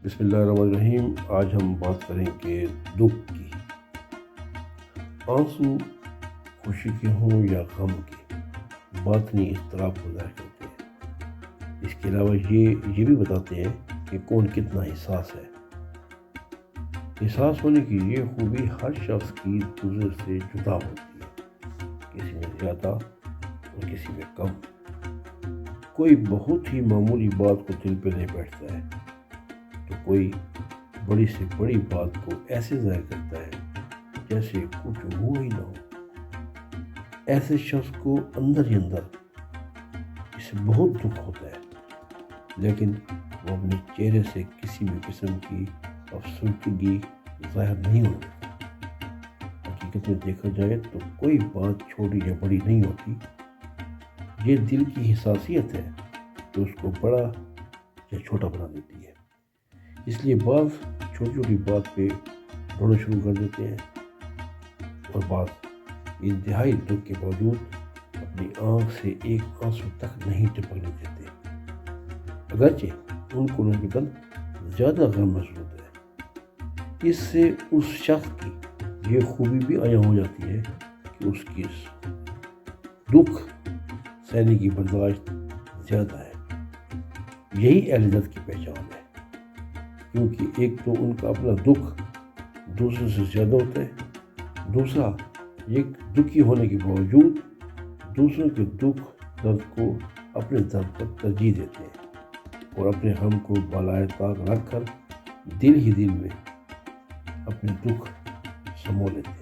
بسم اللہ الرحمن الرحیم۔ آج ہم بات کریں کہ دکھ کی۔ آنسو خوشی کے ہوں یا غم کے، باطنی اضطراب کو ظاہر کرتے ہیں۔ اس کے علاوہ یہ بھی بتاتے ہیں کہ کون کتنا حساس ہے۔ حساس ہونے کی یہ خوبی ہر شخص کی دوسرے سے جدا ہوتی ہے، کسی میں زیادہ اور کسی میں کم۔ کوئی بہت ہی معمولی بات کو دل پہ لے بیٹھتا ہے تو کوئی بڑی سے بڑی بات کو ایسے ظاہر کرتا ہے جیسے کچھ ہوا ہی نہ ہو۔ ایسے شخص کو اندر ہی اندر اسے بہت دکھ ہوتا ہے، لیکن وہ اپنے چہرے سے کسی بھی قسم کی افسردگی ظاہر نہیں ہوتی۔ حقیقت میں دیکھا جائے تو کوئی بات چھوٹی یا بڑی نہیں ہوتی، یہ دل کی حساسیت ہے جو اس کو بڑا یا چھوٹا بنا دیتی ہے۔ اس لیے بعض چھوٹی چھوٹی بات پہ رونا شروع کر دیتے ہیں اور بعض انتہائی دکھ کے باوجود اپنی آنکھ سے ایک آنسو تک نہیں ٹپکنے دیتے، اگرچہ ان کو نسبتاً زیادہ غم محسوس ہوتا ہے۔ اس سے اس شخص کی یہ خوبی بھی عیاں ہو جاتی ہے کہ اس کی دکھ سہنے کی برداشت زیادہ ہے۔ یہی اہل ذات کی پہچان ہے، کیونکہ ایک تو ان کا اپنا دکھ دوسرے سے زیادہ ہوتا ہے، دوسرا ایک دکھی ہونے کے باوجود دوسروں کے دکھ درد کو اپنے درد پر ترجیح دیتے ہیں اور اپنے غم کو بالائے طاق رکھ کر دل ہی دل میں اپنے دکھ سمو لیتے ہیں۔